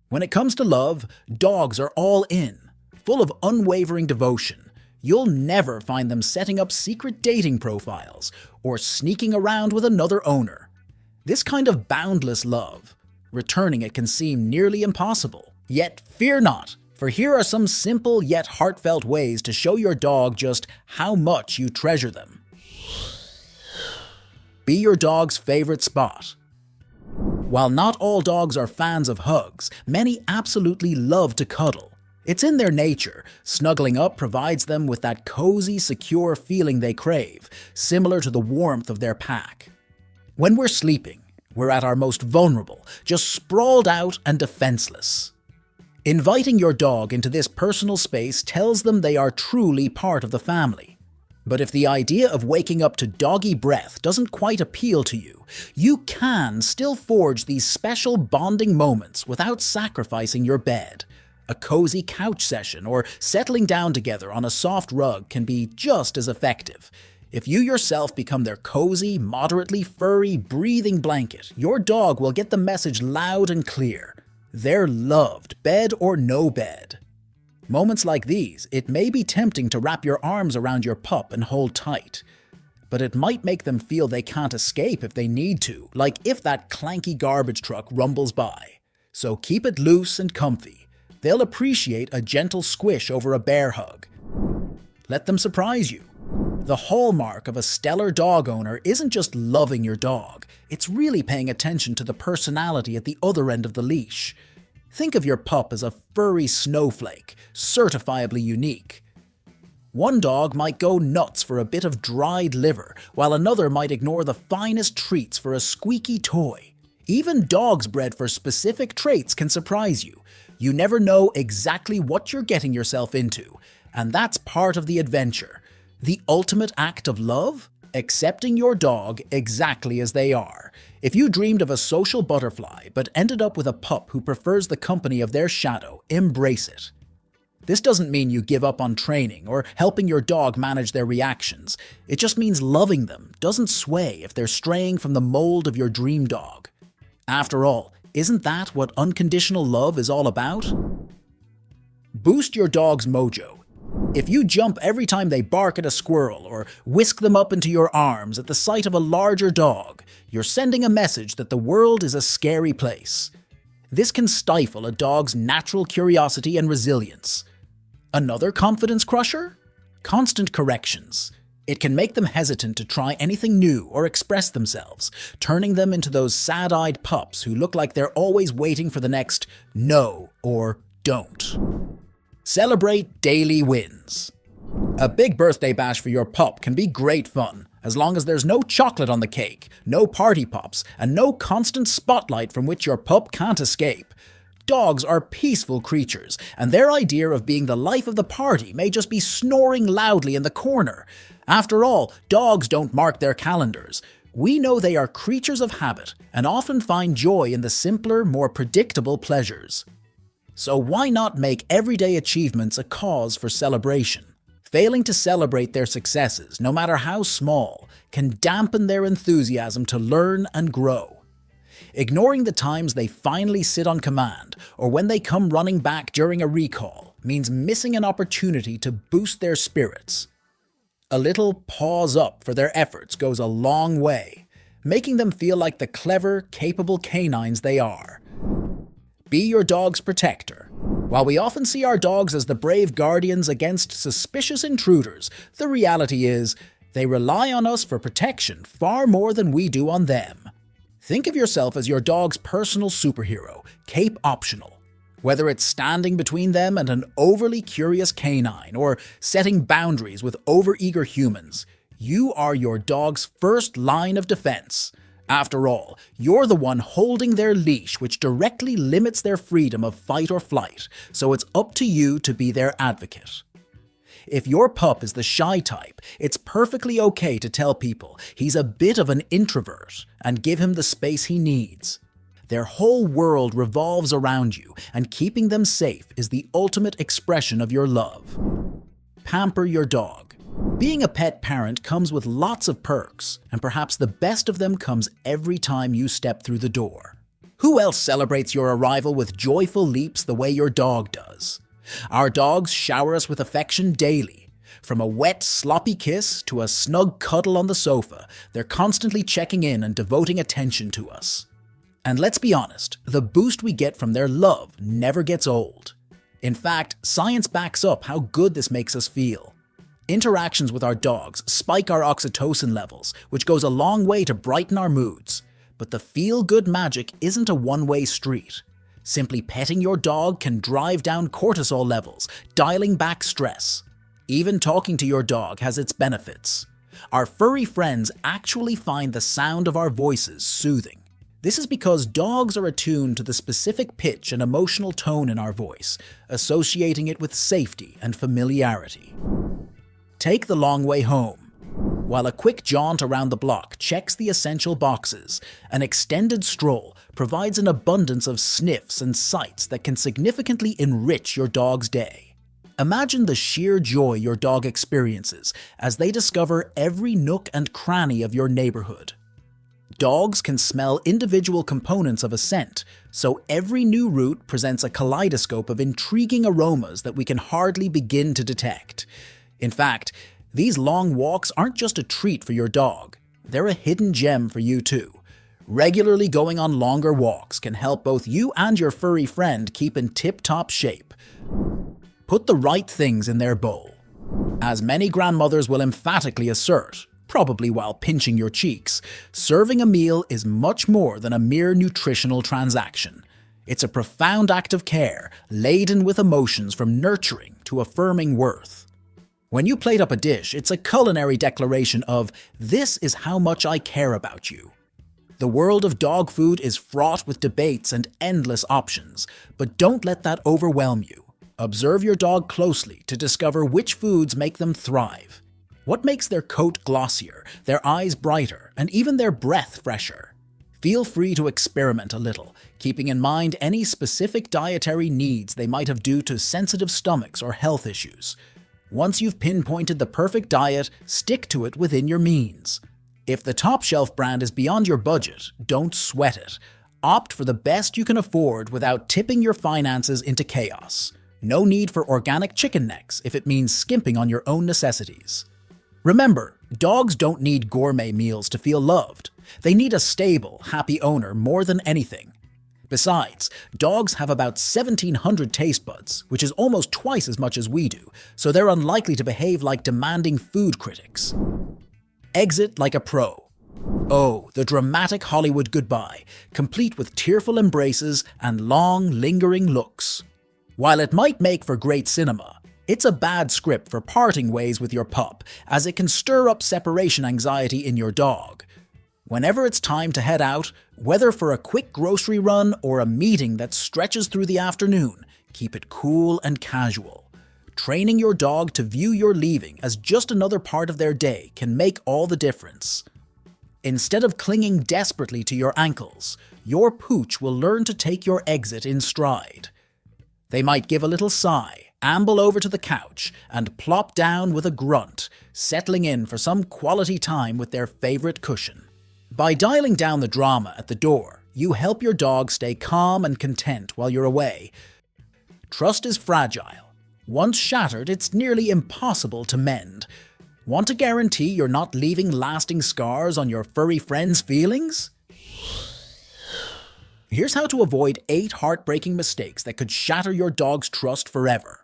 When it comes to love, dogs are all in, full of unwavering devotion. You'll never find them setting up secret dating profiles or sneaking around with another owner. This kind of boundless love, returning it can seem nearly impossible. Yet fear not, for here are some simple yet heartfelt ways to show your dog just how much you treasure them. Be your dog's favorite spot. While not all dogs are fans of hugs, many absolutely love to cuddle. It's in their nature. Snuggling up provides them with that cozy, secure feeling they crave, similar to the warmth of their pack. When we're sleeping, we're at our most vulnerable, just sprawled out and defenseless. Inviting your dog into this personal space tells them they are truly part of the family. But if the idea of waking up to doggy breath doesn't quite appeal to you, you can still forge these special bonding moments without sacrificing your bed. A cozy couch session or settling down together on a soft rug can be just as effective. If you yourself become their cozy, moderately furry, breathing blanket, your dog will get the message loud and clear. They're loved, bed or no bed. Moments like these, it may be tempting to wrap your arms around your pup and hold tight. But it might make them feel they can't escape if they need to, like if that clanky garbage truck rumbles by. So keep it loose and comfy. They'll appreciate a gentle squish over a bear hug. Let them surprise you. The hallmark of a stellar dog owner isn't just loving your dog, it's really paying attention to the personality at the other end of the leash. Think of your pup as a furry snowflake, certifiably unique. One dog might go nuts for a bit of dried liver, while another might ignore the finest treats for a squeaky toy. Even dogs bred for specific traits can surprise you. You never know exactly what you're getting yourself into, and that's part of the adventure. The ultimate act of love? Accepting your dog exactly as they are. If you dreamed of a social butterfly but ended up with a pup who prefers the company of their shadow, embrace it. This doesn't mean you give up on training or helping your dog manage their reactions. It just means loving them doesn't sway if they're straying from the mold of your dream dog. After all, isn't that what unconditional love is all about? Boost your dog's mojo. If you jump every time they bark at a squirrel or whisk them up into your arms at the sight of a larger dog, you're sending a message that the world is a scary place. This can stifle a dog's natural curiosity and resilience. Another confidence crusher? Constant corrections. It can make them hesitant to try anything new or express themselves, turning them into those sad-eyed pups who look like they're always waiting for the next no or don't. Celebrate daily wins. A big birthday bash for your pup can be great fun, as long as there's no chocolate on the cake, no party pops, and no constant spotlight from which your pup can't escape. Dogs are peaceful creatures, and their idea of being the life of the party may just be snoring loudly in the corner. After all, dogs don't mark their calendars. We know they are creatures of habit and often find joy in the simpler, more predictable pleasures. So why not make everyday achievements a cause for celebration? Failing to celebrate their successes, no matter how small, can dampen their enthusiasm to learn and grow. Ignoring the times they finally sit on command, or when they come running back during a recall, means missing an opportunity to boost their spirits. A little paws up for their efforts goes a long way, making them feel like the clever, capable canines they are. Be your dog's protector. While we often see our dogs as the brave guardians against suspicious intruders, the reality is they rely on us for protection far more than we do on them. Think of yourself as your dog's personal superhero, cape optional. Whether it's standing between them and an overly curious canine or setting boundaries with overeager humans, you are your dog's first line of defense. After all, you're the one holding their leash, which directly limits their freedom of fight or flight, so it's up to you to be their advocate. If your pup is the shy type, it's perfectly okay to tell people he's a bit of an introvert and give him the space he needs. Their whole world revolves around you, and keeping them safe is the ultimate expression of your love. Pamper your dog. Being a pet parent comes with lots of perks, and perhaps the best of them comes every time you step through the door. Who else celebrates your arrival with joyful leaps the way your dog does? Our dogs shower us with affection daily. From a wet, sloppy kiss to a snug cuddle on the sofa, they're constantly checking in and devoting attention to us. And let's be honest, the boost we get from their love never gets old. In fact, science backs up how good this makes us feel. Interactions with our dogs spike our oxytocin levels, which goes a long way to brighten our moods. But the feel-good magic isn't a one-way street. Simply petting your dog can drive down cortisol levels, dialing back stress. Even talking to your dog has its benefits. Our furry friends actually find the sound of our voices soothing. This is because dogs are attuned to the specific pitch and emotional tone in our voice, associating it with safety and familiarity. Take the long way home. While a quick jaunt around the block checks the essential boxes, an extended stroll provides an abundance of sniffs and sights that can significantly enrich your dog's day. Imagine the sheer joy your dog experiences as they discover every nook and cranny of your neighborhood. Dogs can smell individual components of a scent, so every new route presents a kaleidoscope of intriguing aromas that we can hardly begin to detect. In fact, these long walks aren't just a treat for your dog, they're a hidden gem for you too. Regularly going on longer walks can help both you and your furry friend keep in tip-top shape. Put the right things in their bowl. As many grandmothers will emphatically assert, probably while pinching your cheeks, serving a meal is much more than a mere nutritional transaction. It's a profound act of care, laden with emotions from nurturing to affirming worth. When you plate up a dish, it's a culinary declaration of, "This is how much I care about you." The world of dog food is fraught with debates and endless options, but don't let that overwhelm you. Observe your dog closely to discover which foods make them thrive. What makes their coat glossier, their eyes brighter, and even their breath fresher? Feel free to experiment a little, keeping in mind any specific dietary needs they might have due to sensitive stomachs or health issues. Once you've pinpointed the perfect diet, stick to it within your means. If the top-shelf brand is beyond your budget, don't sweat it. Opt for the best you can afford without tipping your finances into chaos. No need for organic chicken necks if it means skimping on your own necessities. Remember, dogs don't need gourmet meals to feel loved. They need a stable, happy owner more than anything. Besides, dogs have about 1,700 taste buds, which is almost twice as much as we do, so they're unlikely to behave like demanding food critics. Exit like a pro. Oh, the dramatic Hollywood goodbye, complete with tearful embraces and long, lingering looks. While it might make for great cinema, it's a bad script for parting ways with your pup, as it can stir up separation anxiety in your dog. Whenever it's time to head out, whether for a quick grocery run or a meeting that stretches through the afternoon, keep it cool and casual. Training your dog to view your leaving as just another part of their day can make all the difference. Instead of clinging desperately to your ankles, your pooch will learn to take your exit in stride. They might give a little sigh, amble over to the couch, and plop down with a grunt, settling in for some quality time with their favorite cushion. By dialing down the drama at the door, you help your dog stay calm and content while you're away. Trust is fragile. Once shattered, it's nearly impossible to mend. Want to guarantee you're not leaving lasting scars on your furry friend's feelings? Here's how to avoid 8 heartbreaking mistakes that could shatter your dog's trust forever.